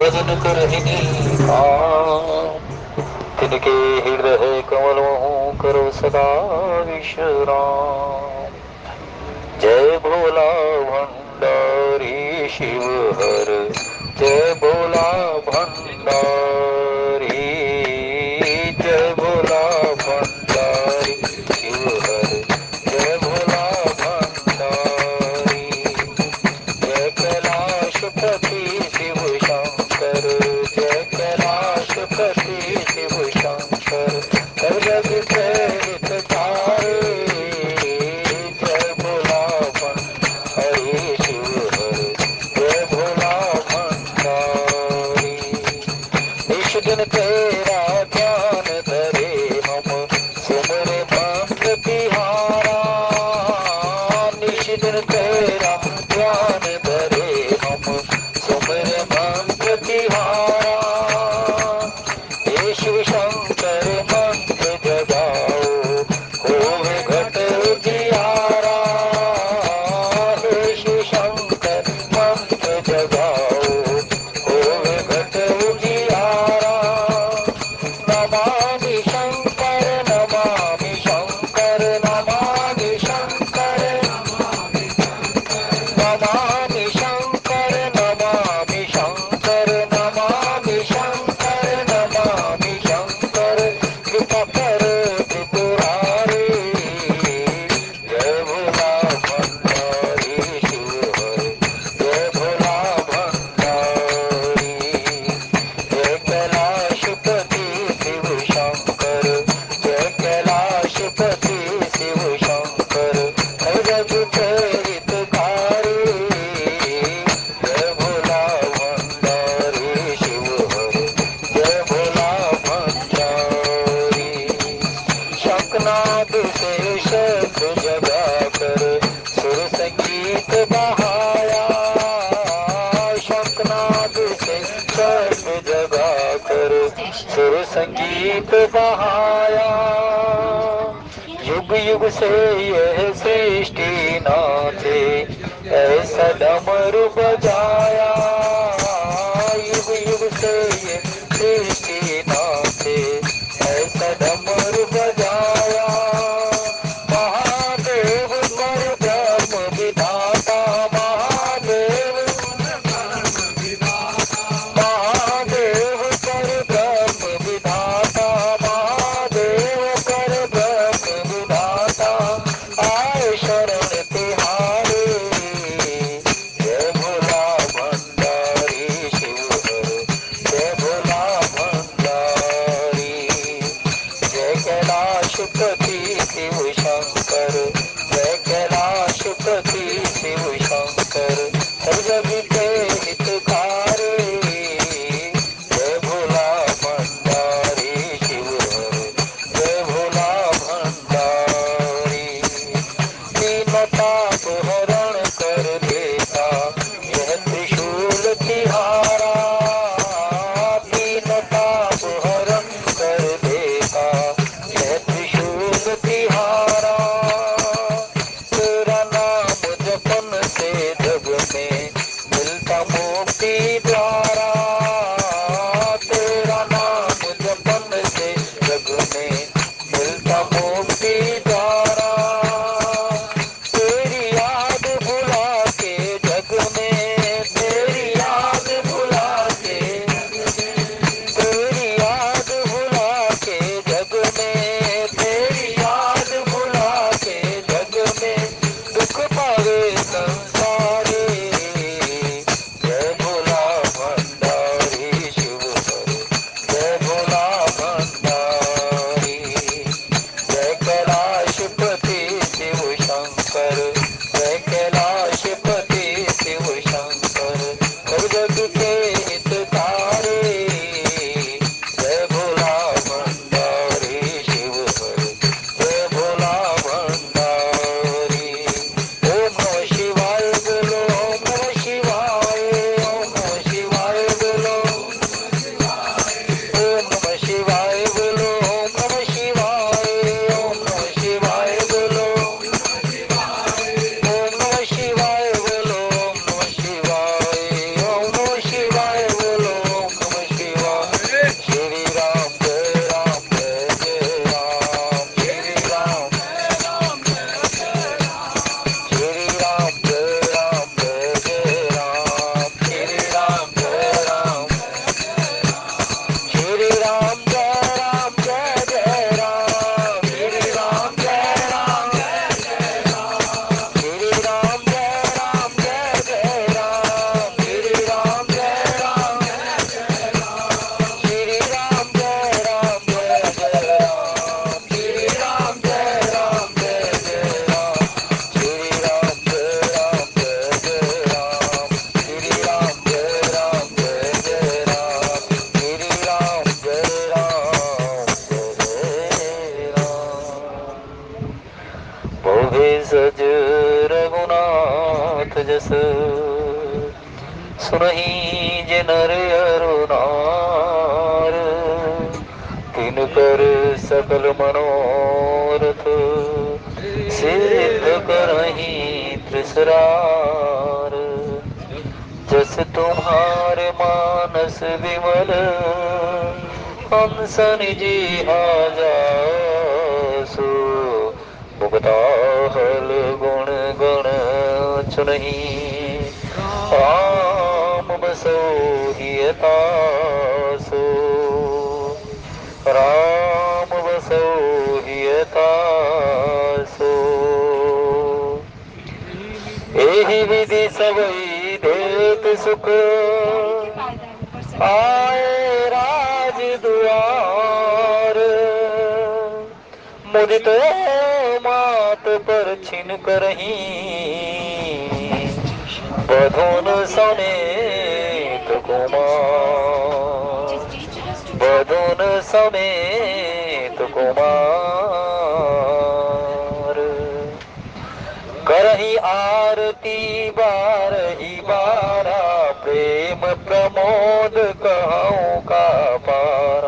भजन करहि नीकाम, तिनके हृदय कमल मोह करो सदा विश्राम। जय भोला भंडारी शिव हर, जय भोला भंडारी, जय भोला भंडारी शिव हर, जय भोला भंडारी। जय कैलाशपति शिव शंकर, जय कैलाशपति शिव शंकर, कर जग प्रेरित तारे। जय भोला हरे शिव हर, जय भोला भंडारी। निश दिन तेरा ध्यान धरे हम, सुमरे मंत्र तिहारा। निश दिन तेरा ध्यान धरे हम, सुमरे मंत्र तिहारा। हे शिव शंकर मंत्र जगाओ, होवे घट उजियारा। हे शिव शंकर मंत्र जगाओ, होवे घट उजियारा। नमामि शंकर, नमामि शंकर, नमामि शंकर, नमामि शंकर, नमामि शंकर, नमामि शंकर, नमामि शंकर। कृपा करो त्रिपुरारी। जय भोला भंडारी शिव हर, जय भोला भंडारी। जय कैलाशपति शिव शंकर, जय कैलाशपति शिव शंकर, हर जग प्रेरित कारी। जय भोला भंडारी शिव हर, जय भोला भंडारी। शंखनाद से शब्द जगा कर, सुर संगीत बहाया। शंखनाद से शब्द जगा कर, सुर संगीत बहाया। युग युग से यह सृष्टि नाचे, ऐसा डमरू बजाया। युग युग से ये सृष्टि नाचे, ऐसा डमरू बजाया। महादेव पर ब्रह्म विधाता, महादेव, महादेव पर ब्रह्म विधाता, महादेव पर ब्रह्म विधाता। आए शरण तिहारे। जय भोला भंडारी सकल मनोरथ सिद्ध करहि त्रिसरार। जस तुम्हारे मानस विमल हंस निजी जासु। मुक्ता हल गुण गण चुनहि राम बसो हियतासु। राम बसो हियतासु। एहि विधि सबई देत सुख आए राज दुआर। मुदित मात पर छिन करही बधुन समेत कुमार। बधुन समेत कुमार। करही आरती बारही बारा प्रेम प्रमोद कहूँ का पार।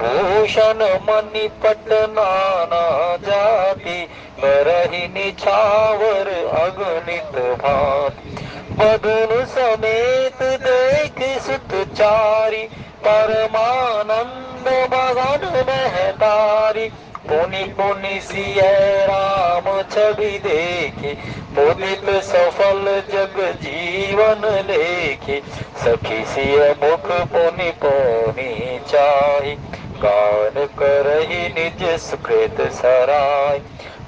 भूषण मणिपट नाना जाति करही निछावर अगणित भांति। बधुन समेत देख सुत चारी परमानंद मगन महतारी। पुनि पुनि सिय राम छवि देखे मुदित सफल जग जीवन लेखे। सखी सिय मुख पुनि पुनि चाहि गान करहि निज सुकृत सराय।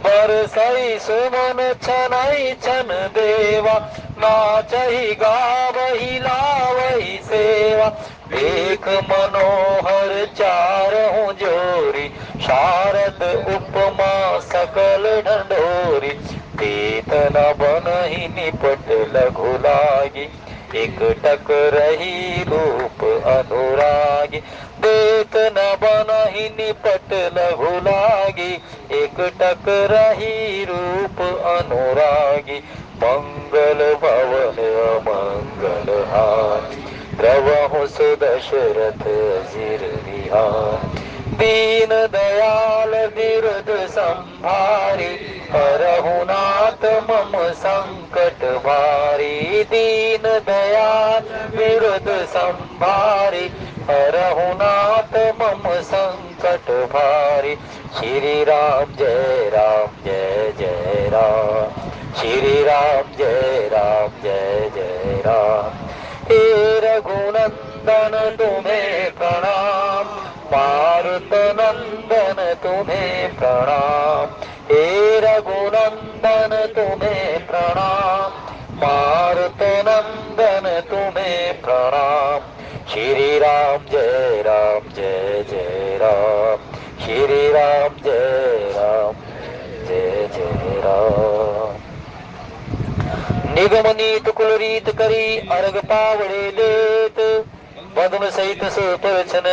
बरसई सुमन छनई छन देवा नाचहि गावहि लावहि सेवा। देख मनोहर चारहु जोरी शारद उपमा सकल ढंढोरी। तीत न बनहि निपट लघु लागी एक टक रही रूप अनुरागी। देत न बनहि निपट लघु लागी एक टक रही रूप अनुरागी। मंगल भवन अमंगल हानि द्रवहु सुदशरथ अजिर विहार। दीन दयाल बिरुद संभारी हरहु नाथ मम संकट भारी। दीन दयाल बिरुद संभारी हरहु नाथ मम संकट भारी। श्री राम जय जय राम। श्री राम जय जय राम। हे रघुनंदन तुम्हें प्रणाम मारुत नंदन तुम्हें प्रणाम। हे रघुनंदन तुम्हें प्रणाम मारुत नंदन तुम्हें प्रणाम। श्री राम जय जय राम। श्री राम जय राम। निगम नीत कुल रीत करी अर्घ पावड़े देत। बदन सहित सुपरछन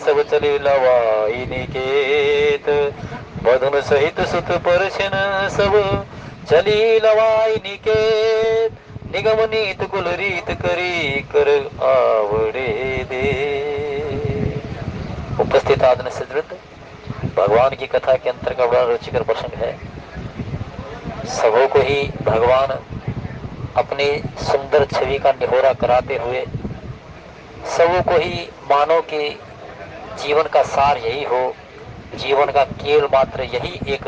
सब चले लवाई निकेत। बदन सहित सुत परछन सब चली लवाई निकेत। निगम नीत कुल रीत करी कर आवड़े दे। उपस्थित आदन सदृत भगवान की कथा के अंतर का बड़ा रुचिकर प्रसंग है। सबों को ही भगवान अपनी सुंदर छवि का निहोरा कराते हुए सबों को ही मानो कि जीवन का सार यही हो, जीवन का केवल मात्र यही एक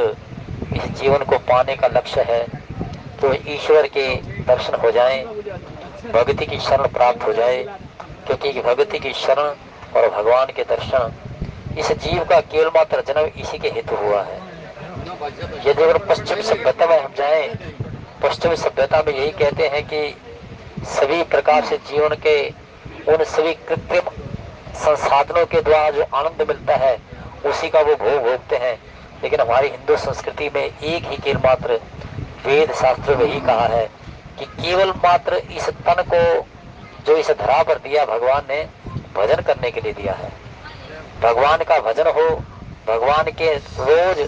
इस जीवन को पाने का लक्ष्य है तो ईश्वर के दर्शन हो जाएं, भक्ति की शरण प्राप्त हो जाए। क्योंकि भक्ति की शरण और भगवान के दर्शन इस जीव का केवल मात्र जन्म इसी के हेतु हुआ है। यदि अगर पश्चिम सभ्यता में हम जाएं, पश्चिम सभ्यता में यही कहते हैं कि सभी प्रकार से जीवन के उन सभी कृत्रिम संसाधनों के द्वारा जो आनंद मिलता है उसी का वो भोग भोगते हैं। लेकिन हमारी हिंदू संस्कृति में एक ही केवल मात्र वेद शास्त्र में ही कहा है कि केवल मात्र इस तन को जो इस धरा पर दिया भगवान ने भजन करने के लिए दिया है। भगवान का भजन हो, भगवान के रोज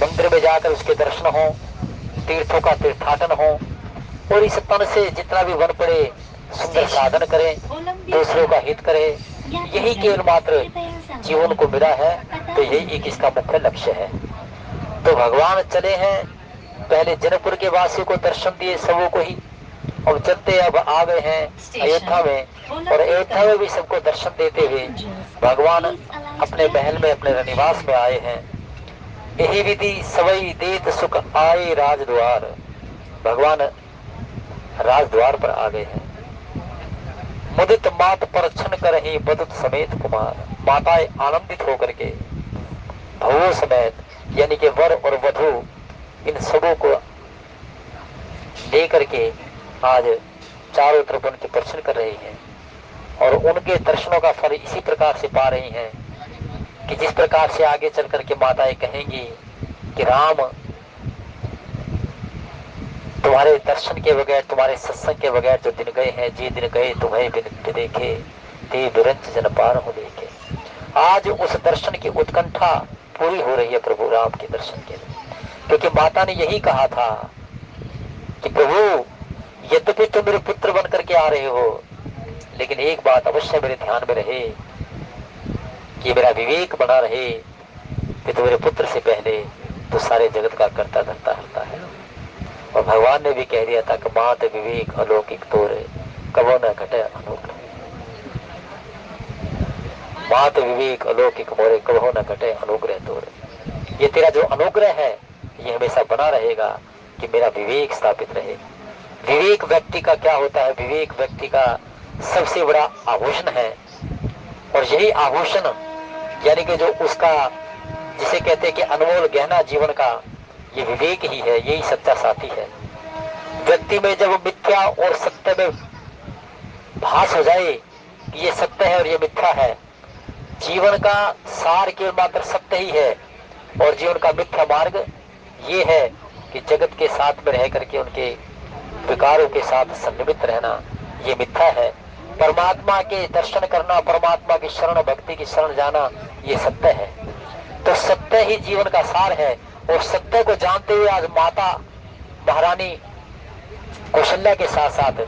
मंदिर में जाकर उसके दर्शन हो, तीर्थों का तीर्थाटन हो और इस तन से जितना भी बन पड़े सुंदर साधन करें, दूसरों का हित करें। यही केवल मात्र जीवन को मिला है तो यही एक इसका मुख्य लक्ष्य है। तो भगवान चले हैं, पहले जनकपुर के वासियों को दर्शन दिए सबों को ही, अब चलते अब आ गए हैं अयोध्या में, और अयोध्या में भी सबको दर्शन देते हुए भगवान अपने महल में अपने रनिवास में आए हैं। यही विधि सवई देत सुख आए राजद्वार, भगवान राजद्वार पर आ गए हैं। मुदित मात पर छन करही बदुत समेत कुमार, माताएं आनंदित होकर के भवों समेत, यानी कि वर और वधु इन सबों को लेकर के आज चारों तरफ उनके दर्शन कर रही हैं, और उनके दर्शनों का फल इसी प्रकार से पा रही हैं कि जिस प्रकार से आगे चल करके माताएं कहेंगी कि राम तुम्हारे दर्शन के बगैर, तुम्हारे सत्संग के बगैर जो दिन गए हैं, जे दिन गए तुम्हें बिन देखे ते विरंच जन पार हो देखे। आज उस दर्शन की उत्कंठा पूरी हो रही है प्रभु राम के दर्शन के लिए, क्योंकि माता ने यही कहा था कि प्रभु यद्यपि तुम मेरे पुत्र बन करके आ रहे हो, लेकिन एक बात अवश्य मेरे ध्यान में रहे कि मेरा विवेक बना रहे कि तो मेरे पुत्र से पहले तो सारे जगत का करता धरता हरता है। और भगवान ने भी कह दिया था कि मात विवेक अलौकिक तोरे कबो न घटे अनुग्रह, मात विवेक अलौकिक मोरे कबो न घटे अनुग्रह तोरे। ये तेरा जो अनुग्रह है ये हमेशा बना रहेगा कि मेरा विवेक स्थापित रहे। विवेक व्यक्ति का क्या होता है? विवेक व्यक्ति का सबसे बड़ा आभूषण है, और यही आभूषण यानी कि जो उसका जिसे कहते हैं कि अनमोल गहना जीवन का, ये विवेक ही है, यही सच्चा साथी है। व्यक्ति में जब मिथ्या और सत्य में भास हो जाए कि ये सत्य है और ये मिथ्या है, जीवन का सार केवल मात्र सत्य ही है, और जीवन का मिथ्या मार्ग ये है कि जगत के साथ में रह करके उनके विकारों के साथ संनिमित रहना, ये मिथ्या है। परमात्मा के दर्शन करना, परमात्मा की शरण भक्ति की शरण जाना, ये सत्य है। तो सत्य ही जीवन का सार है, और सत्य को जानते हुए आज माता महारानी कौशल्या के साथ साथ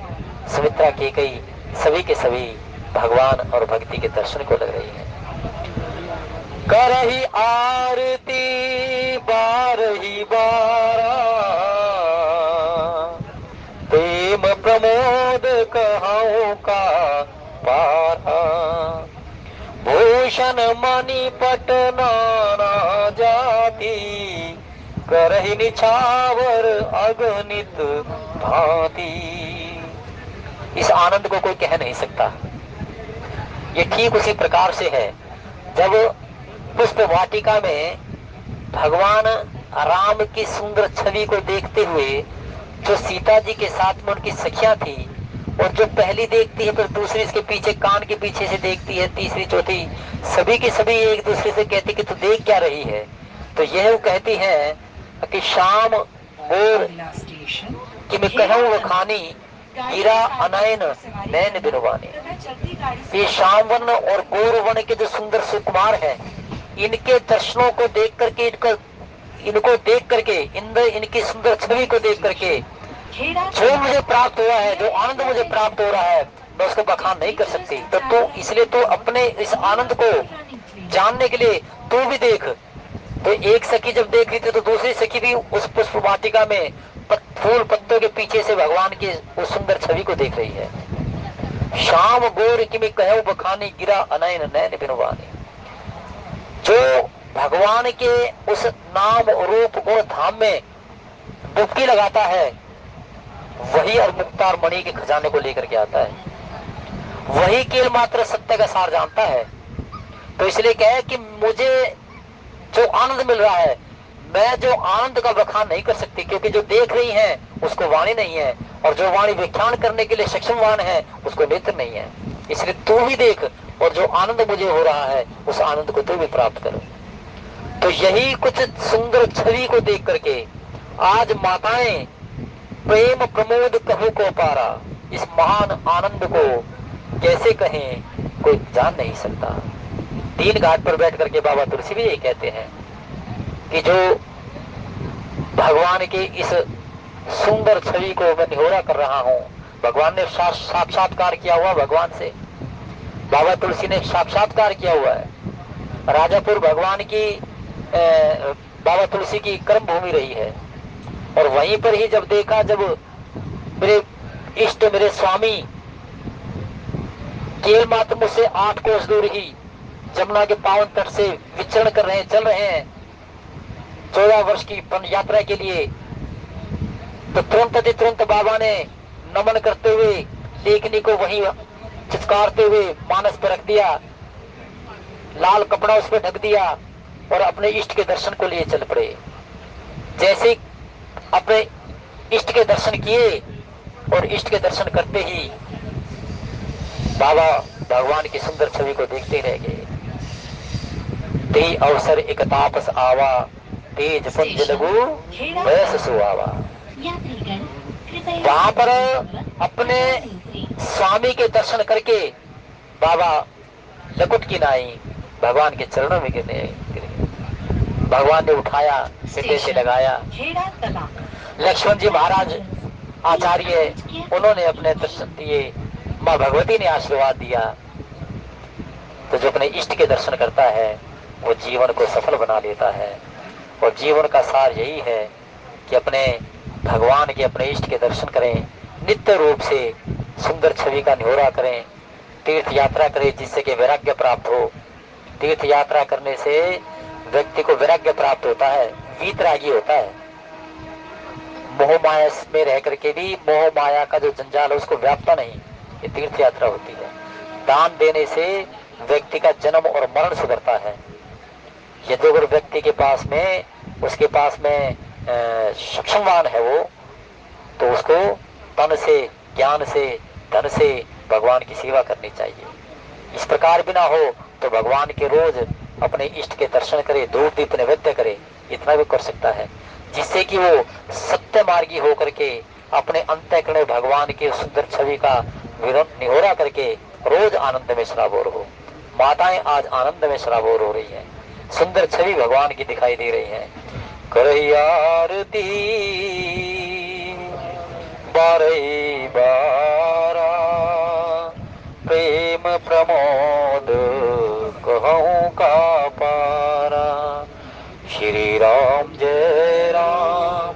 सुमित्रा की गई सभी के सभी भगवान और भक्ति के दर्शन को लग रही है। करही आरती बारही बारा, प्रेम प्रमोद कहाऊं का पारा, भूषण मणि पट नाना जाति, करहि निछावर अगणित भांति। इस आनंद को कोई कह नहीं सकता। ये ठीक उसी प्रकार से है जब पुष्प वाटिका में भगवान राम की सुंदर छवि को देखते हुए जो सीता जी के साथ में उनकी सखियां थी, और जो पहली देखती है फिर दूसरी इसके पीछे कान के पीछे से देखती है, तीसरी चौथी सभी की सभी एक दूसरे से कहती कि तू देख क्या रही है, तो यह वो कहती है कि शाम गोर कि मैं कहूँ वो खानी गिरा अनयन नैन बिरवानी। ये शाम वन और गौर वन के जो सुंदर सुकुमार है, इनके दर्शनों को देख करके, इनको देख करके, इनकी सुंदर छवि को देख करके जो मुझे प्राप्त हुआ है, जो आनंद मुझे प्राप्त हो रहा है, मैं उसको बखान नहीं कर सकती। तो इसलिए तो अपने इस आनंद को जानने के लिए तू भी देख। तो एक सखी जब देख रही थी तो दूसरी सखी भी उस पुष्प वाटिका में फूल पत्तों के पीछे से भगवान की उस सुंदर छवि को देख रही है। शाम गोर की में कहूं बखानी गिरा अनयन नैन बिनवानी। जो भगवान के उस नाम रूप गुण धाम में डुबकी लगाता है, वही मुक्तार मणि के खजाने को लेकर के आता है, वही केवल मात्र सत्य का सार जानता है। तो इसलिए कहे कि मुझे जो आनंद मिल रहा है, मैं जो आनंद का बखान नहीं कर सकती, क्योंकि जो देख रही है उसको वाणी नहीं है, और जो वाणी व्याख्यान करने के लिए सक्षमवान है उसको नेत्र नहीं है। इसलिए तू भी देख, और जो आनंद मुझे हो रहा है उस आनंद को तू भी प्राप्त करो। तो यही कुछ सुंदर छवि को देख करके आज माताएं प्रेम प्रमोद कहू को पारा, इस महान आनंद को कैसे कहें कोई जान नहीं सकता। तीन घाट पर बैठ करके बाबा तुलसी भी यही कहते हैं कि जो भगवान के इस सुंदर छवि को मैं निहोरा कर रहा हूँ, भगवान ने साक्षात्कार किया हुआ, भगवान से बाबा तुलसी ने साक्षात्कार किया हुआ है। राजापुर भगवान की बाबा तुलसी की कर्म भूमि रही है। और वहीं पर ही जब देखा, जब मेरे इष्ट, मेरे स्वामी केवल मात्र मुझसे 8 कोस दूर ही जमुना के पावन तट से विचरण कर रहे हैं, चल रहे हैं 14 वर्ष की यात्रा के लिए, तो तुरंत बाबा ने नमन करते हुए लेखनी को वहीं चित्कारते हुए मानस पर रख दिया, लाल कपड़ा उस पर ढक दिया और अपने इष्ट के दर्शन को लिए चल पड़े। जैसे अपने इष्ट के दर्शन किए और इष्ट के दर्शन करते ही बाबा भगवान की सुंदर छवि को देखते रह गए। ते अवसर एक तापस आवा, तेज पुंज लगू वैस सुआवा। वहां पर अपने स्वामी के दर्शन करके बाबा लकुट की नाई भगवान के चरणों में गिरे। भगवान ने उठाया, सिद्धे से लगाया। लक्ष्मण जी महाराज आचार्य, उन्होंने अपने दर्शन दिए, माँ भगवती ने आशीर्वाद दिया। तो जो अपने इष्ट के दर्शन करता है वो जीवन को सफल बना लेता है। और जीवन का सार यही है कि अपने भगवान के, अपने इष्ट के दर्शन करें, नित्य रूप से सुंदर छवि का निहोरा करें, तीर्थ यात्रा करें जिससे कि वैराग्य प्राप्त हो। तीर्थ यात्रा करने से व्यक्ति को वैराग्य प्राप्त होता है, वीतरागी होता है। मोह माया में रह करके भी मोह माया का जो जंजाल है उसको व्यापता नहीं, ये तीर्थ यात्रा होती है। दान देने से व्यक्ति का जन्म और मरण सुधरता है। यदि अगर व्यक्ति के पास में, उसके पास में सक्षमवान है वो, तो उसको तन से, ज्ञान से, धन से भगवान की सेवा करनी चाहिए। इस प्रकार भी ना हो तो भगवान के रोज अपने इष्ट के दर्शन करे, धूप दीप नैवेद्य करे, इतना भी कर सकता है, जिससे कि वो सत्य मार्गी होकर के अपने अंतःकरण भगवान के सुंदर छवि का निहोरा करके रोज आनंद में सराबोर हो। माताएं आज आनंद में सराबोर हो रही हैं, सुंदर छवि भगवान की दिखाई दे रही है। करही आरती बारही बारा, प्रेम प्रमोद कहूँ का पारा। श्री राम जय राम,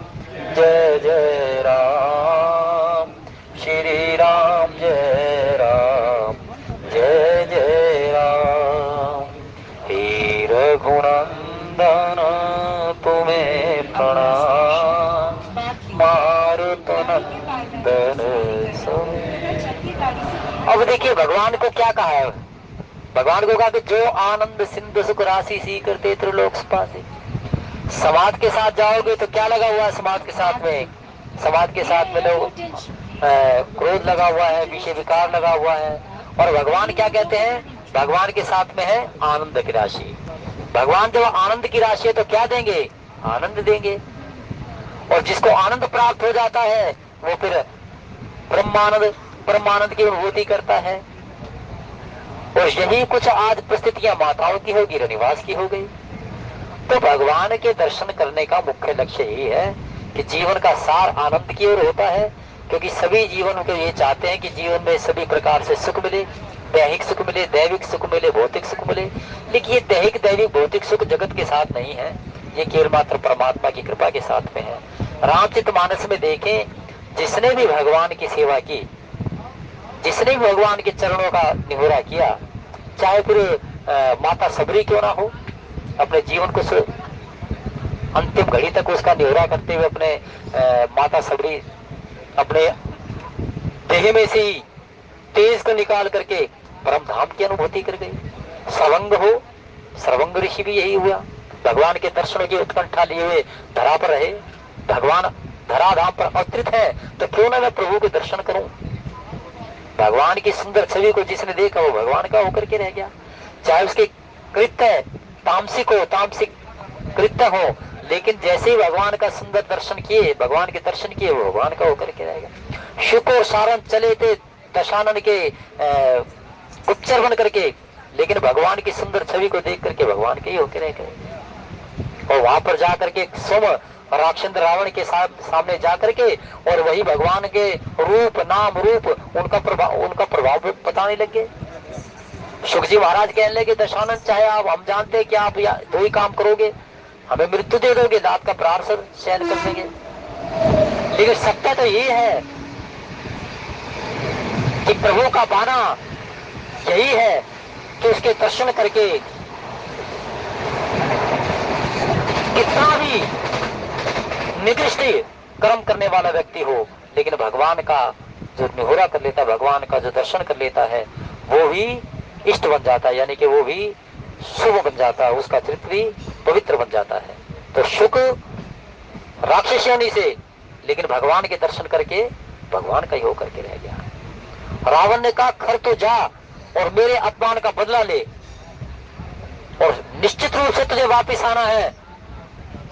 जय जय राम, श्री राम जय राम, जय जय राम। हे रघुनंदन तुम्हें प्रणाम, मारुत नंदन अब देखिए भगवान को क्या कहा है। भगवान को कहा कि जो आनंद सिंधु सुख राशि सी करते त्रिलोक पासे। समाज के साथ जाओगे तो क्या लगा हुआ है समाज के साथ में? समाज के साथ में लोग क्रोध लगा हुआ है, विषय विकार लगा हुआ है। और भगवान क्या कहते हैं? भगवान के साथ में है आनंद की राशि। भगवान जब आनंद की राशि है तो क्या देंगे? आनंद देंगे। और जिसको आनंद प्राप्त हो जाता है वो फिर ब्रह्मानंद, परमानंद की अनुभूति करता है। और यही कुछ आज परिस्थितियां माताओं की होगी, रनिवास की हो गई। तो भगवान के दर्शन करने का मुख्य लक्ष्य यही है कि जीवन का सार आनंद की ओर होता है। क्योंकि सभी जीवन को ये चाहते हैं कि जीवन में सभी प्रकार से सुख मिले, दैहिक सुख मिले, दैविक सुख मिले, भौतिक सुख मिले। लेकिन ये दैहिक, दैविक, भौतिक सुख जगत के साथ नहीं है, ये केवल मात्र परमात्मा की कृपा के साथ में है। रामचरितमानस में देखें, जिसने भी भगवान की सेवा की, जिसने भी भगवान के चरणों का निहोरा किया, चाहे फिर माता सबरी क्यों ना हो, अपने जीवन को अंतिम घड़ी तक उसका निहोरा करते हुए अपने माता सबरी अपने देह में से ही तेज को निकाल करके परम धाम की अनुभूति कर गई। सर्वंग हो, सर्वंग ऋषि भी यही हुआ, भगवान के दर्शनों की उत्कंठा लिए हुए धरा पर रहे। भगवान धराधाम पर अवतरित है तो क्यों ना मैं प्रभु के दर्शन करूं। भगवान की सुंदर छवि को जिसने देखा वो भगवान का होकर के रह गया। चाहे उसके कृत्य तामसिक हो, तामसिक कृत्य हो, लेकिन जैसे ही भगवान का सुंदर दर्शन किए, भगवान के दर्शन किए, वो भगवान का होकर के रह गया। शुक और सारन चले थे दशानन के गुप्तचर बन करके, लेकिन भगवान की सुंदर छवि को देख करके भगवान के ही होकर रह गए। और वहां पर जाकर के सोम राक्षस रावण के सामने जाकर के और वही भगवान के रूप, नाम रूप, उनका प्रभाव बताने लग गए। शुक जी महाराज कहने लगे दशानंद चाहे आप, हम जानते हैं कि आप दो ही काम करोगे, हमें मृत्यु दे दोगे, दांत का प्रार सहन कर लेंगे, लेकिन सत्य तो ये है कि प्रभु का बाना यही है कि उसके दर्शन करके कितना भी निकृष्ट कर्म करने वाला व्यक्ति हो, लेकिन भगवान का जो निहोरा कर लेता है, भगवान का जो दर्शन कर लेता है, वो भी इष्ट बन जाता है, यानी कि वो भी शुभ बन जाता है, उसका चरित्र भी पवित्र बन जाता है। तो शुक राक्षस योनि से, लेकिन भगवान के दर्शन करके भगवान का ही होकर के रह गया। रावण ने कहा खर तो जा और मेरे अपमान का बदला ले, और निश्चित रूप से तुझे वापस आना है,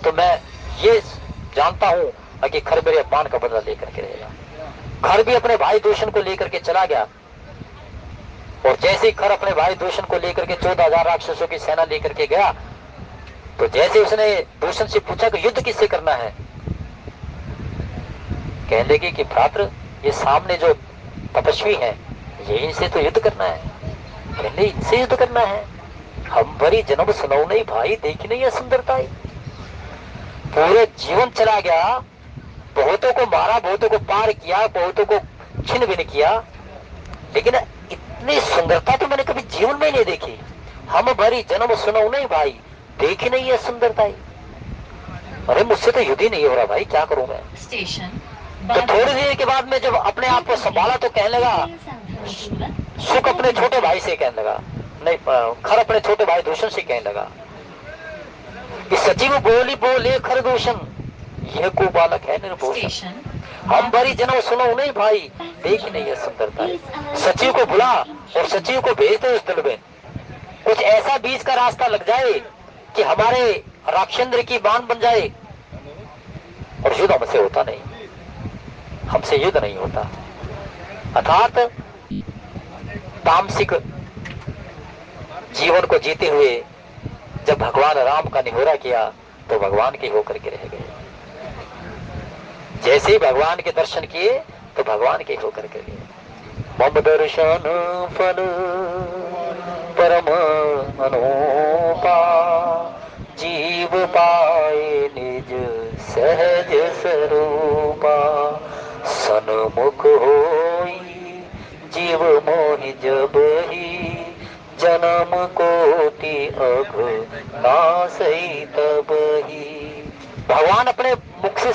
तो मैं ये जानता हूं कि खर मेरे अपमान का बदला लेकर के रहेगा। खर भी अपने भाई दूषण को लेकर के चला गया, और जैसे ही खर अपने भाई दूषण को लेकर के 14,000 राक्षसों की सेना लेकर के गया, तो जैसे उसने दूषण से पूछा कि युद्ध किससे करना है, कहने लगे कि भ्रातृ ये सामने जो तपस्वी है, ये इनसे तो युद्ध करना है। कहने इनसे युद्ध करना है, हम बड़ी जन्म सुनो नहीं भाई, देखी नहीं है सुंदरता, पूरे जीवन चला गया, बहुतों को मारा, बहुतों को पार किया, बहुतों को छिन्न भिन्न किया, लेकिन इतनी सुंदरता तो मैंने कभी जीवन में नहीं देखी। हम भरी जन्म सुनो नहीं भाई, देखी नहीं है सुंदरता। अरे मुझसे तो युद्ध ही नहीं हो रहा भाई, क्या करूं मैं। तो थोड़ी देर के बाद में जब अपने आप को संभाला तो कहने लगा, सुख अपने छोटे भाई से कहने लगा, नहीं खर अपने छोटे भाई दूषण से कहने लगा कि सचिव बोली बोले खर दूषण, यह को बालक है निर्भूषण, हम भरी जन्म सुनो नहीं भाई, देखी नहीं है सुंदरता। सचिव को बुला और सचिव को भेज दो उस दल में, कुछ ऐसा बीच का रास्ता लग जाए कि हमारे राक्षेंद्र की बाण बन जाए, और युद्ध हमसे होता नहीं, हमसे युद्ध नहीं होता। अर्थात तामसिक जीवन को जीते हुए जब भगवान राम का निहोरा किया तो भगवान के होकर के रह गए। जैसे ही भगवान के दर्शन किए तो भगवान के होकर के गए। मम दर्शन फल परम अनूपा, जीव पाए निज सहज स्वरूपा, सन्मुख होई जीव मोहि जब ही, जन्म कोटि अघ नासई तब ही। भगवान अपने मुख से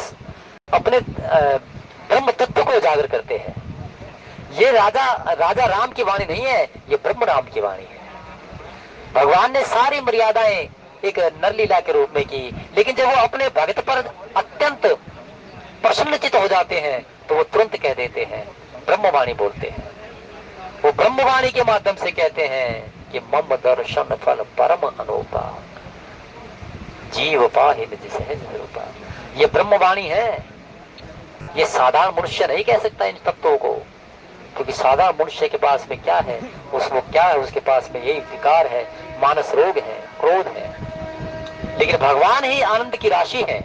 अपने ब्रह्म तत्व को उजागर करते हैं। ये राजा राम की वाणी नहीं है, ये ब्रह्म राम की वाणी है। भगवान ने सारी मर्यादाएं एक नरलीला के रूप में की, लेकिन जब वो अपने भक्त पर अत्यंत प्रसन्नचित हो जाते हैं तो वो तुरंत कह देते हैं, ब्रह्मवाणी बोलते हैं। वो ब्रह्मवाणी के माध्यम से कहते हैं कि मम दर्शन फल परम अनूपा, जीव पाहि निज सहज रूपा। ये ब्रह्मवाणी है, ये साधारण मनुष्य नहीं कह सकता इन तत्वों को, क्योंकि साधारण मनुष्य के पास में क्या है, उसको क्या है, उसके पास में यही विकार है, मानस रोग है, क्रोध है। लेकिन भगवान ही आनंद की राशि है,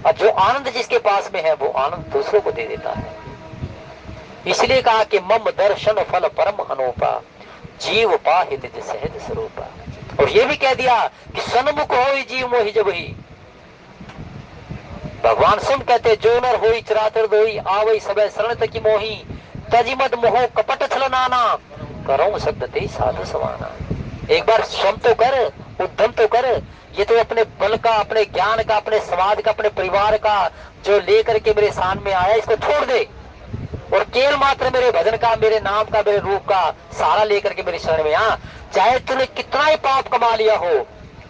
और जो आनंद जिसके पास में है वो आनंद दूसरों को दे देता है। इसलिए कहा कि मम दर्शन फल परम अनूपा, जीव पाहि निज सहज स्वरूपा। और ये भी कह दिया कि सन्मुख होई जीव मोहि जब ही। भगवान स्वयं कहते जो नर होई चराचर दोई, आवई सबे शरण तकी मोही, तजिमद मोह कपट छल नाना, करो शब्द ते साधु समाना। एक बार स्वयं तो कर, उद्यम तो कर। ये तो अपने बल का, अपने ज्ञान का, अपने समाज का, अपने परिवार का जो लेकर के मेरे सामने आया, इसको छोड़ दे और केवल मात्र मेरे भजन का, मेरे नाम का, मेरे रूप का सहारा लेकर के मेरी शरण में आ। चाहे तूने कितना ही पाप कमा लिया हो,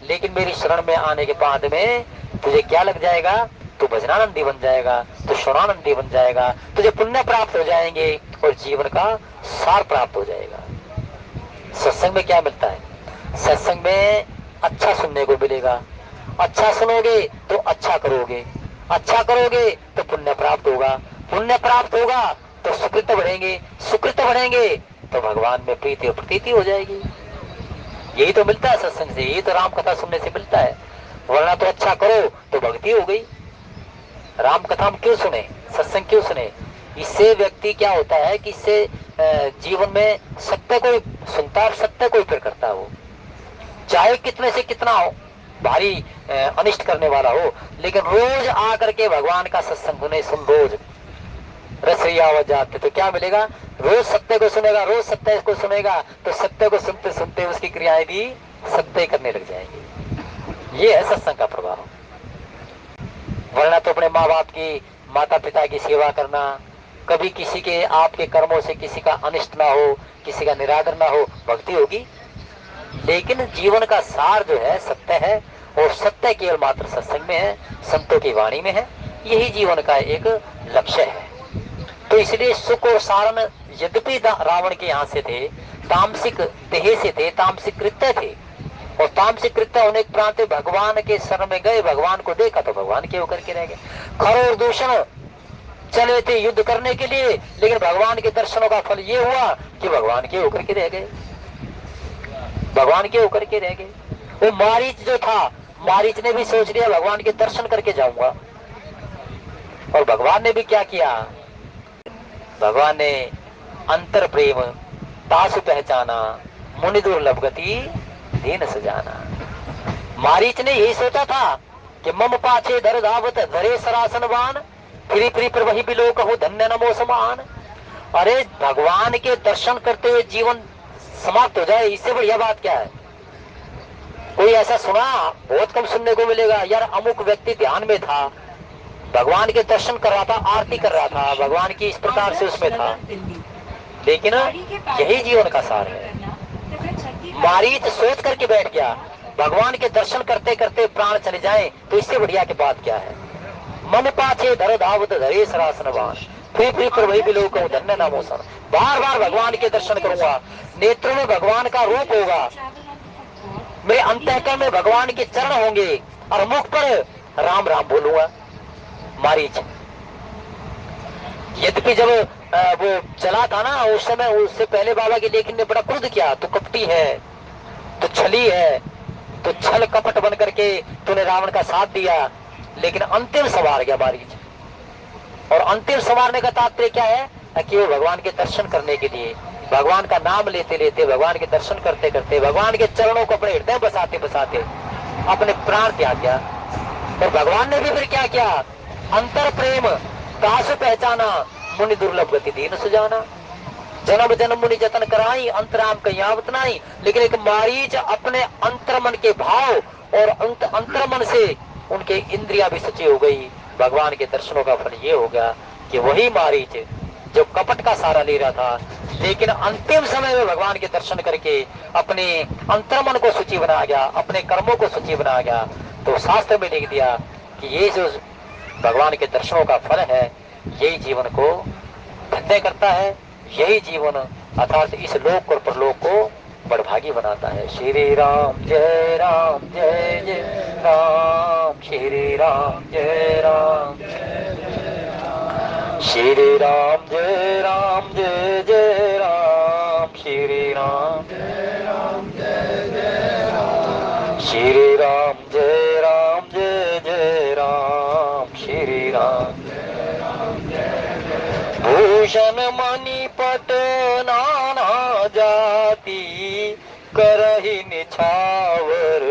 लेकिन मेरी शरण में आने के बाद में तुझे क्या लग जाएगा, तू भजनानंदी बन जाएगा, तू श्रवणानंदी बन जाएगा, तुझे पुण्य प्राप्त हो जाएंगे और जीवन का सार प्राप्त हो जाएगा। सत्संग में क्या मिलता है? सत्संग में अच्छा सुनने को मिलेगा। अच्छा सुनोगे तो अच्छा करोगे, अच्छा करोगे तो पुण्य प्राप्त होगा, पुण्य प्राप्त होगा तो सुकृत बढ़ेंगे, सुकृत बढ़ेंगे तो भगवान में प्रीति और प्रतीति हो जाएगी। यही तो मिलता है सत्संग से, यही तो राम कथा सुनने से मिलता है। वरना तो अच्छा करो तो भक्ति हो गई। राम कथा हम क्यों सुने, सत्संग क्यों सुने? इससे व्यक्ति क्या होता है कि इससे जीवन में सत्य को सुनता है, सत्य को फिर करता है। वो चाहे कितने से कितना हो, भारी अनिष्ट करने वाला हो, लेकिन रोज आकर के भगवान का सत्संग सुने, सुन रोज रसैया आवाज जाते, तो क्या मिलेगा? रोज सत्य को सुनेगा, रोज सत्य को सुनेगा, तो सत्य को सुनते सुनते उसकी क्रियाएं भी सत्य करने लग जाएंगी। ये है सत्संग का प्रभाव। वरना तो अपने माँ बाप की, माता पिता की सेवा करना, कभी किसी के आपके कर्मों से किसी का अनिष्ट ना हो, किसी का निरादर ना हो, भक्ति होगी। लेकिन जीवन का सार जो है सत्य है, और सत्य केवल मात्र सत्संग में है, संतों की वाणी में है। यही जीवन का एक लक्ष्य है। तो इसलिए सुख और सारण यद्यपि रावण के यहाँ से थे, तामसिक देह से थे, तामसिक कृत्य थे, और तामसिक कृत्य होने के प्रांत भगवान के शरण में गए, भगवान को देखा तो भगवान के होकर के रह गए। खर और दूषण चले थे युद्ध करने के लिए, लेकिन भगवान के दर्शनों का फल ये हुआ कि भगवान के होकर के रह गए, भगवान के होकर के रह गए। वो मारीच जो था, मारीच ने भी सोच लिया भगवान के दर्शन करके जाऊंगा, और भगवान ने भी क्या किया? भगवान ने अंतर प्रेम तासु पहचाना, मुनि दुर्लभ गति दीन सजाना। मारीच ने यही सोचा था कि मम पाछे धर धावत धरे सरासन बान, फिरी फिरी पर वही बिलो कहूं धन्य नमो समान। अरे भगवान के दर्शन करते हुए जीवन समाप्त हो जाए, इससे बढ़िया बात क्या है? कोई ऐसा सुना? बहुत कम सुनने को मिलेगा। यार अमुक व्यक्ति ध्यान में था, भगवान के दर्शन कर रहा था, आरती कर रहा था, भगवान की इस प्रकार से उसमें था, लेकिन यही जीवन का सार है। मारीच सोच करके बैठ गया, भगवान के दर्शन करते करते प्राण चले जाएं, तो इससे बढ़िया की बात क्या है? मन पाछे धर धावत धरे सरासनवान, फिर पर वही भी लोग धन्य नामो सन। बार बार भगवान के दर्शन करूंगा, नेत्रों में भगवान का रूप होगा, मेरे अंतःकरण में भगवान के चरण होंगे, और मुख पर राम राम बोलूंगा। मारीच यद्यपि जब वो चला था ना, उस समय उससे पहले बाबा के लेखन ने बड़ा क्रोध किया, तो कपटी है, तो छली है, तो छल कपट बन करके तूने रावण का साथ दिया। लेकिन अंतिम सवार गया मारीच, और अंतिम सवारने का तात्पर्य क्या है? कि वो भगवान के दर्शन करने के लिए, भगवान का नाम लेते लेते, भगवान के दर्शन करते करते, भगवान के चरणों को अपने हृदय बसाते बसाते अपने प्राण त्याग दिया। और भगवान ने भी फिर क्या किया? अंतर प्रेम तासु पहचाना, मुनि दुर्लभ गति दीन सुजाना। जन्म जन्म मुनि जतन कराई, अंतराम कहियावत नहीं। लेकिन एक मारीच अपने अंतर्मन के भाव और अंतर्मन से उनके इंद्रिया भी सची हो गई। भगवान के दर्शनों का फल ये हो गया कि वही मारीच जो कपट का सहारा ले रहा था, लेकिन अंतिम समय में भगवान के दर्शन करके अपने अंतर्मन को सूची बना गया, अपने कर्मों को सूची बना गया। तो शास्त्र में लिख दिया कि ये जो भगवान के दर्शनों का फल है, यही जीवन को धन्य करता है, यही जीवन अर्थात इस लोक और परलोक को बड़भागी बनाता है। श्री राम जय राम जय जय राम, श्री राम जय राम, श्री राम जय राम जय जय राम, श्री राम जय राम जय जय राम, श्री राम जय राम जय जय राम, श्री राम जय राम जय जय। भूषण मणिपट नाना जाति, करहि निछावर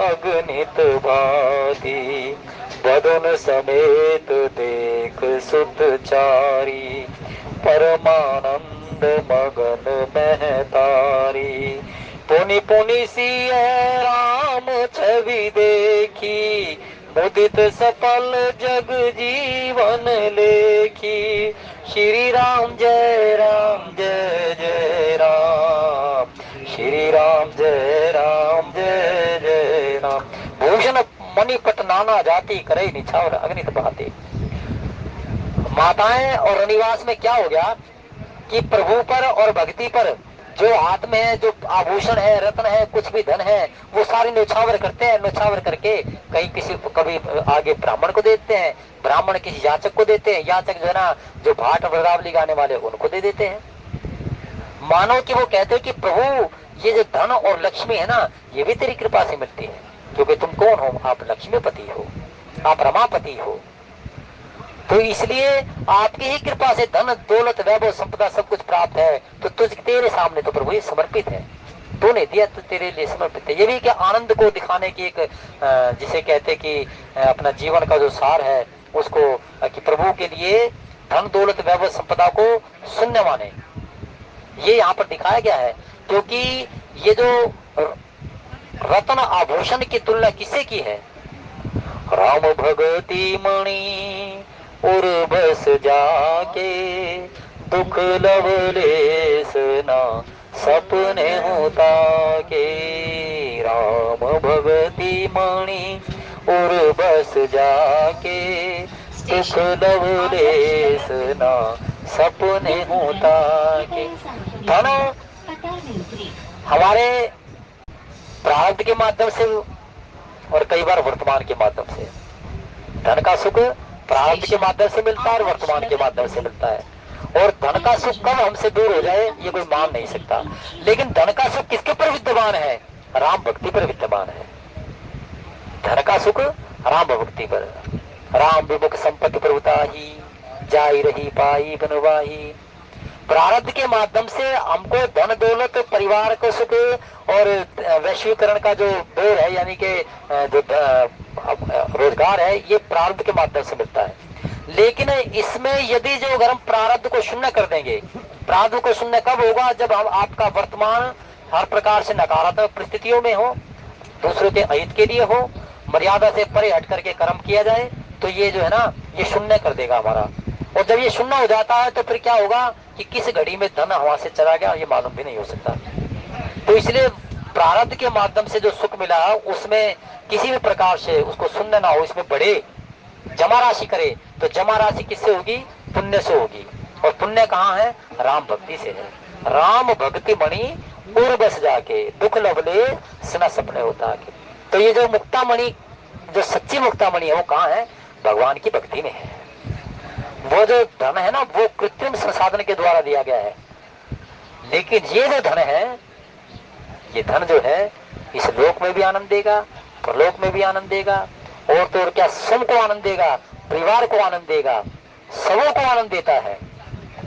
अगणित भांति, बदन समेत देख सुतचारी, परमानंद मगन महतारी। पुनि पुनि सिय राम छवि देखी, मुदित सफल जग जीवन लेखी। श्री राम जय राम जय जय राम, श्री राम जय राम जय जय राम। भूषण मणिपट नाना जाति, करे निछावर अग्नित भांति। माताएं और रनिवास में क्या हो गया कि प्रभु पर और भक्ति पर जो हाथ में है, जो आभूषण है, रत्न है, कुछ भी धन है, वो सारी न्यौछावर करते हैं। न्यौछावर करके कहीं किसी कभी आगे ब्राह्मण को देते हैं, ब्राह्मण किसी याचक को देते हैं, याचक जो है ना, जो भाट वृंदावली गाने वाले उनको दे देते हैं। मानो कि वो कहते हैं कि प्रभु ये जो धन और लक्ष्मी है ना, ये भी तेरी कृपा से मिलती है, क्योंकि तुम कौन हो? आप लक्ष्मीपति हो, आप रमापति हो। तो इसलिए आपकी ही कृपा से धन दौलत वैभव संपदा सब कुछ प्राप्त है, तो तुझ तेरे सामने तो प्रभु ये समर्पित है, तूने दिया तो तेरे लिए समर्पित है। ये भी क्या आनंद को दिखाने की एक जिसे कहते कि अपना जीवन का जो सार है उसको कि प्रभु के लिए धन दौलत वैभव संपदा को शून्य माने, ये यहाँ पर दिखाया गया है। क्योंकि ये जो रत्न आभूषण की तुलना किससे की है? राम भगति मणि और बस जाके दुख लवलेस ना सपने होता के। राम भगति मणि और बस जाके दुख लवलेस ना सपने होता के। धन हमारे प्रारब्ध के माध्यम से और कई बार वर्तमान के माध्यम से, धन का सुख प्रारब्ध के माध्यम से मिलता है और वर्तमान के माध्यम से मिलता है। और धन का सुख कब हमसे दूर हो जाए ये कोई मान नहीं सकता, लेकिन धन का सुख किसके पर विद्यमान है? राम भक्ति पर विद्यमान है। धन का सुख राम भक्ति पर। राम विमुख संपत्ति प्रभुता ही जाई रही पाई बनवाही। प्रारब्ध के माध्यम से हमको धन दौलत परिवार को सुख और वैश्वीकरण का जो दौर है यानी कि जो रोजगार है ये प्रारब्ध के माध्यम से मिलता है। लेकिन इसमें यदि जो अगर हम प्रारब्ध को शून्य कर देंगे, प्रारब्ध को शून्य कब होगा? जब हम आपका वर्तमान हर प्रकार से नकारात्मक परिस्थितियों में हो, दूसरों के अहित के लिए हो, मर्यादा से परे हट करके कर्म किया जाए, तो ये जो है ना ये शून्य कर देगा हमारा। और जब ये शून्य हो जाता है तो फिर क्या होगा कि किस घड़ी में धन हवा से चला गया ये मालूम भी नहीं हो सकता। तो इसलिए प्रारब्ध के माध्यम से जो सुख मिला उसमें किसी भी प्रकार से उसको शून्य ना हो, इसमें बढ़े, जमा राशि करे। तो जमा राशि किससे होगी? पुण्य से होगी। और पुण्य कहाँ है? राम भक्ति से है। राम भक्ति मणि उर बस जाके दुख लवले सना सपने होता के। तो ये जो मुक्ता मणि, जो सच्ची मुक्ता मणि है वो कहाँ है? भगवान की भक्ति में है। वो जो धन है ना वो कृत्रिम संसाधन के द्वारा दिया गया है, लेकिन ये जो धन है, ये धन जो है इस लोक में भी आनंद देगा, परलोक में भी आनंद देगा, और तो और क्या स्वयं को आनंद देगा, परिवार को आनंद देगा, सबों को आनंद देता है।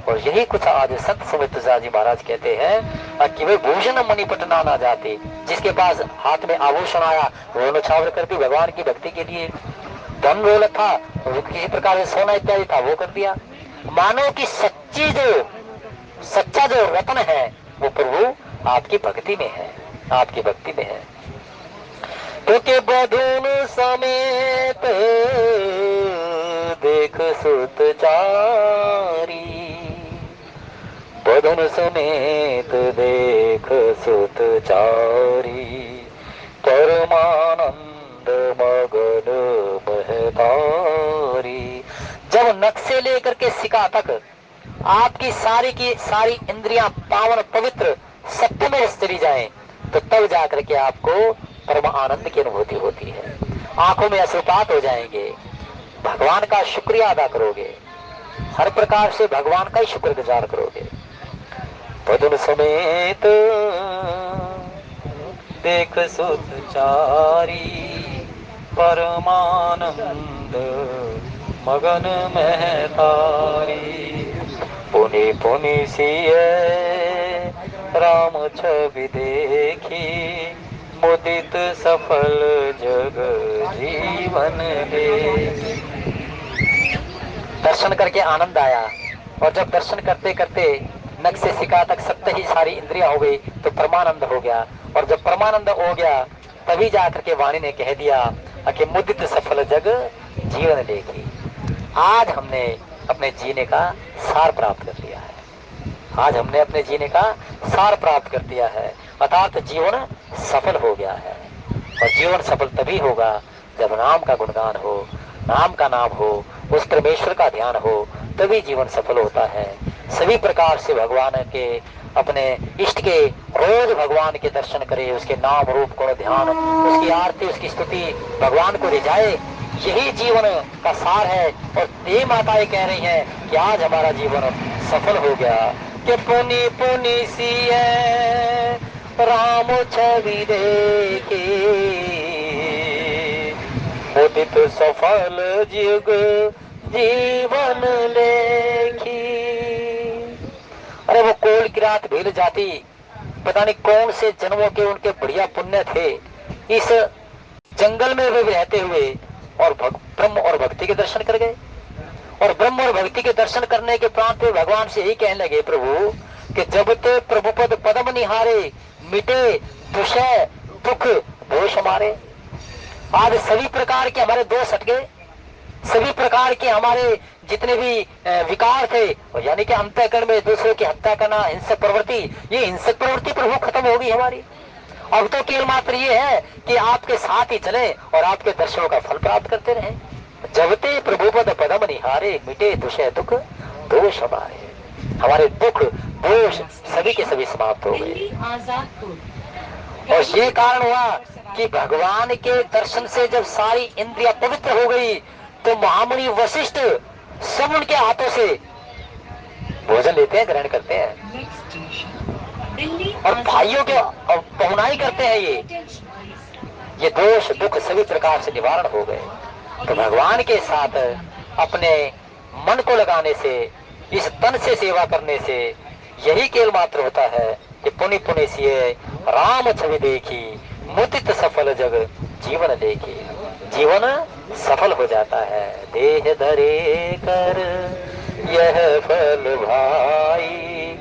और यही कुछ आज संत सुमित जी महाराज कहते हैं कि वे भूषण मणिपट ना जाते। जिसके पास हाथ में आभूषण आया वो नछावर कर दी भगवान की भक्ति के लिए, धन दौलत था वो किसी प्रकार से सोना इत्यादि था वो कर दिया। मानो कि सच्चा जो रत्न है वो प्रभु आपकी भक्ति में है, आपकी भक्ति में है। क्योंकि बधून समेत देख सुत चारी, बधून समेत देख सुत चारी, परमानंद मगन महतारी। जब नख से लेकर के सिका तक आपकी सारी की सारी इंद्रियां पावन पवित्र सत्य में चली जाएं, तो तब जाकर के आपको परम आनंद की अनुभूति होती है। आंखों में अश्रुपात हो जाएंगे, भगवान का शुक्रिया अदा करोगे, हर प्रकार से भगवान का ही शुक्रगुजार करोगे। बदन समेत देख सुत चारी, परमानंद मगन महतारी। पुनि पुनि सिए राम छवि देखी, मुदित सफल जग जीवन है। दर्शन करके आनंद आया, और जब दर्शन करते करते नख से सिका तक सत्य ही सारी इंद्रियां हो गई तो परमानंद हो गया। और जब परमानंद हो गया तभी जाकर के वाणी ने कह दिया कि मुदित सफल जग जीवन देखी। आज हमने अपने जीने का सार प्राप्त कर लिया है, आज हमने अपने जीने का सार प्राप्त कर दिया है, अर्थात जीवन सफल हो गया है। और जीवन सफल तभी होगा जब नाम का गुणगान हो, नाम का नाम हो, उस परमेश्वर का ध्यान हो, तभी जीवन सफल होता है। सभी प्रकार से भगवान के अपने इष्ट के रोज भगवान के दर्शन करे, उसके नाम रूप गुण ध्यान, उसकी आरती उसकी स्तुति भगवान को रिझाए, यही जीवन का सार है। और ये माताएं कह रही हैं कि आज हमारा जीवन सफल हो गया। कि पुनि पुनि सिए राम छवि देखी, मुदित सफल जग जीवन लेखी। अरे वो कोल की रात भील जाती, पता नहीं कौन से जन्मों के उनके बढ़िया पुण्य थे, इस जंगल में वे रहते हुए और ब्रह्म और भक्ति के दर्शन कर गए। और ब्रह्म और भक्ति के दर्शन करने के प्रांत में भगवान से यही कहने लगे, प्रभु कि जब ते प्रभु पद पदम निहारे, मिटे दुषय दुख दोष हमारे। आज सभी प्रकार के हमारे दोष हट गए, सभी प्रकार के हमारे जितने भी विकार थे, यानी कि अंतःकरण में दूसरों की हत्या करना, हिंसक प्रवृत्ति, ये हिंसक प्रवृत्ति प्रभु खत्म हो गई हमारी। अब तो केवल मात्र ये है कि आपके साथ ही चले और आपके दर्शनों का फल प्राप्त करते रहे। जबते प्रभु पद पदम निहारे, मिटे दुषय दुख दोष हमारे। हमारे दुख दोष सभी के सभी समाप्त हो गए। और ये कारण हुआ कि भगवान के दर्शन से जब सारी इंद्रियां पवित्र हो गई, तो महामुनि वशिष्ठ सब उनके हाथों से भोजन लेते हैं, ग्रहण करते हैं, और भाइयों के पहुनाई करते हैं। ये दोष दुख सभी प्रकार से निवारण हो गए। तो भगवान के साथ अपने मन को लगाने से, इस तन से सेवा करने से यही केवल मात्र होता है कि पुनि पुनि सिए राम छवि देखी, मुदित सफल जग जीवन देखी। जीवन सफल हो जाता है। देह धरे कर यह फल भाई,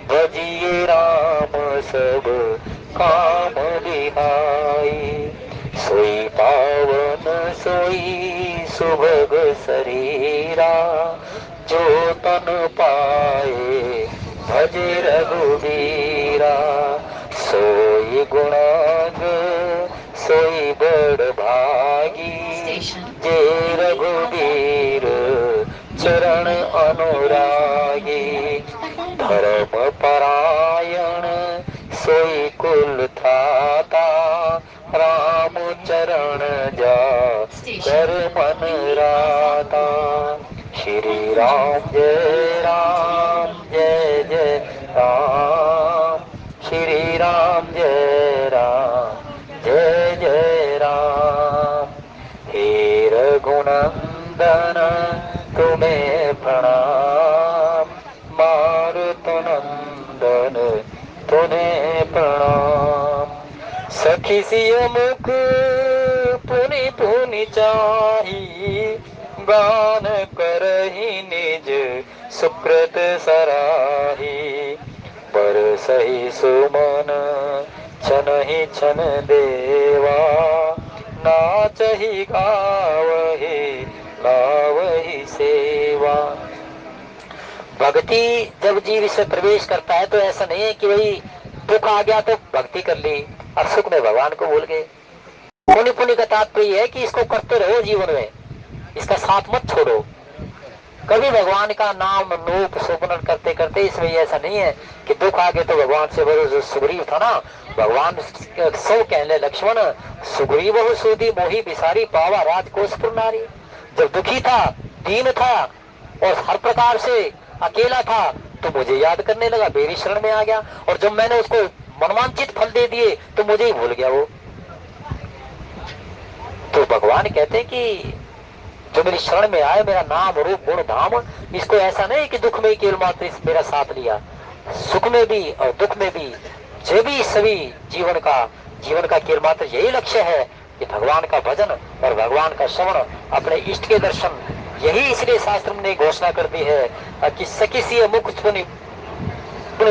भजिए राम सब काम लिहाई। सोई पावन सोई सुभग शरीरा, जो तन पाए भजे रघुबीरा। सोई गुणाग सोई बड़ भागी, जे रघुबीर चरण अनुरागी। धर्म परायण सोई कुल थाता, राम चरण जा कर मन राता। श्री राम जय जय राम, श्री राम जय जय राम। हे रघुनंदन तुम्हें प्रणाम, मारुतनंदन तुम्हें प्रणाम। सखी सिय मुख पुनि पुनि चाही, गान करहि निज सुकृत सराही। पर सही सुमन छनहि छन देवा, नाचहि गावहि लावहि सेवा। भक्ति जब जीव इसमें प्रवेश करता है तो ऐसा नहीं है कि भाई दुख आ गया तो भक्ति कर ली और सुख में भगवान को भूल गए। पुण्य पुण्य का तात्पर्य है कि इसको करते रहो जीवन में, इसका साथ मत छोड़ो। कभी भगवान का नाम रूप सुमरन करते करते, इसमें ऐसा नहीं है कि दुख आ गए तो भगवान से जो सुग्रीव था ना, भगवान सब कहने लक्ष्मण सुग्रीव बहु सूदी मोही बिसारी, पावा राजकोषपुर नारी। जब दुखी था, दीन था और हर प्रकार से अकेला था तो मुझे याद करने लगा, मेरी शरण में आ गया। और जब मैंने उसको मनवांचित फल दे दिए तो मुझे ही भूल गया वो। तो भगवान कहते हैं कि जो मेरी शरण में आए, मेरा नाम रूप गुण धाम, इसको ऐसा नहीं कि दुख में ही केवल मात्र मेरा साथ लिया, सुख में भी और दुख में भी, जो भी सभी जीवन का केवल मात्र यही लक्ष्य है कि भगवान का भजन और भगवान का श्रवण, अपने इष्ट के दर्शन। यही इसलिए शास्त्र ने घोषणा कर दी है कि सखी सी मुख पुनि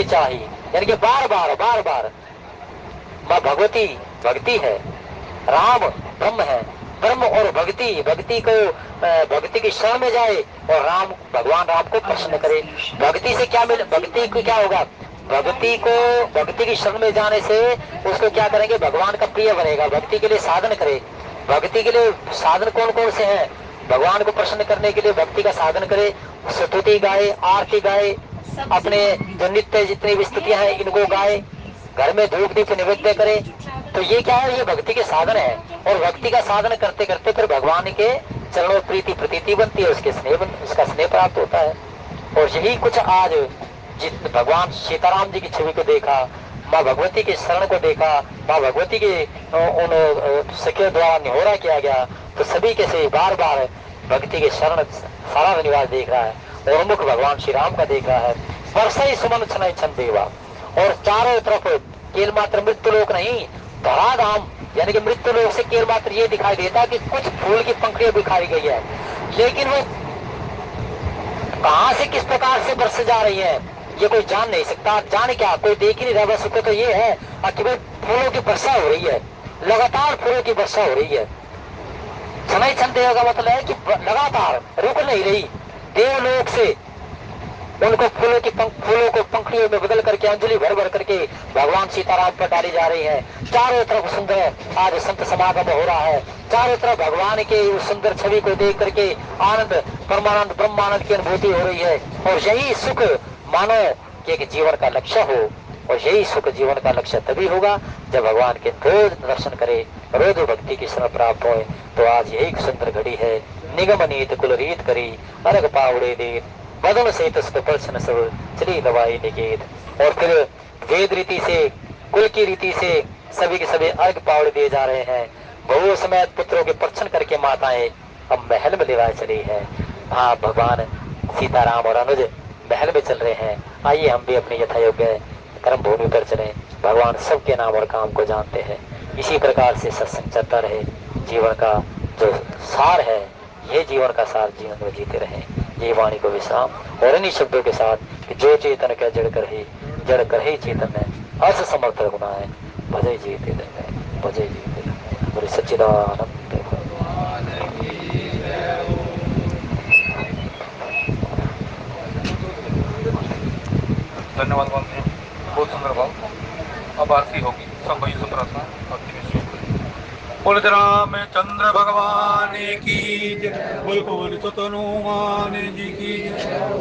चाहिए, यानी कि बार बार माँ भगवती भक्ति है, राम ब्रह्म है, ब्रह्म और भक्ति की शरण में जाए और भगवान राम को प्रसन्न करे। भक्ति से क्या मिले, भक्ति को क्या होगा, भक्ति की शरण में जाने से उसको क्या करेंगे, भगवान का प्रिय बनेगा। भक्ति के लिए साधन करे। भक्ति के लिए साधन कौन कौन से हैं, भगवान को प्रसन्न करने के लिए भक्ति का साधन करे, स्तुति गाए, आरती गाए, अपने जो नित्य जितनी भी स्तुतियां हैं इनको गाए, घर में धूप दीप निवेद्य करे। तो ये क्या है, ये भक्ति के साधन है। और भक्ति का साधन करते करते फिर भगवान के चरणों प्रीति प्रतीति बनती है, उसका स्नेह प्राप्त होता है। और यही कुछ आज जिस भगवान सीताराम जी की छवि को देखा, माँ भगवती के शरण को देखा, माँ भगवती के उन सखियों द्वारा निहोरा किया गया, तो सभी के से बार बार भक्ति के शरण सारा निवास देख रहा है और मुख भगवान श्री राम का देख रहा है। वर्षई सुमन छनई छन देवा, और चारों तरफ केवल मात्र मृत्यु लोक नहीं, धराधाम यानी कि मृत्यु लोक से केवल मात्र ये दिखाई देता कि कुछ फूल की पंखुड़ियां दिखाई गई है, लेकिन वो कहां से किस प्रकार से बरस जा रही है ये कोई जान नहीं सकता। जाने क्या, कोई देख ही नहीं रहा। बस तो ये है कि भाई फूलों की वर्षा हो रही है, लगातार फूलों की वर्षा हो रही है। छनई छन देवा का मतलब है कि लगातार रुक नहीं रही। देवलोक से उनको फूलों को पंखुड़ियों में बदल करके अंजलि भर भर करके भगवान सीताराम पर डाली जा रही है। चारों तरफ सुंदर आज संत समागम हो रहा है। चारों तरफ भगवान के उस सुंदर छवि को देख करके आनंद, परमानंद, ब्रह्मानंद की अनुभूति हो रही है। और यही सुख मानो कि एक जीवन का लक्ष्य हो, और यही सुख जीवन का लक्ष्य तभी होगा जब भगवान के रोज दर्शन करे, रोज भक्ति की शरण प्राप्त हो। तो आज यही सुंदर घड़ी है। निगम नीत कुल रीत करी, अर्घ पावड़े दे, बदन से तस्पर्शन सब चली दवाई निकेत। और फिर वेद रीति से, कुल की रीति से सभी के सभी अर्घ पावड़े दिए जा रहे हैं। बहु समेत पुत्रों के पर्छन करके माताएं अब महल में लिवाए चली है। हाँ, भगवान सीताराम और अनुज महल में चल रहे हैं। आइए हम भी अपनी यथा योग्य कर्म भूमि पर चलें। भगवान सबके नाम और काम को जानते हैं। इसी प्रकार से सत्संग चलता रहे। जीवन का जो सार है, ये जीवन का सार जीवन में जीते रहे। ये वाणी को विश्राम और इन्हीं शब्दों के साथ कि जो चेतन का जड़ कर ही चेतन है, अर्थ समर्थ गुना है, भजे जीते भजे जीते बोले सच्चिदानंद। धन्यवाद बोलते हैं। बहुत सुंदर भाव। अब आरती होगी। सब वही सुन रहा था। बोल रामचंद्र भगवान की जय, बोल हनुमान जी की जय।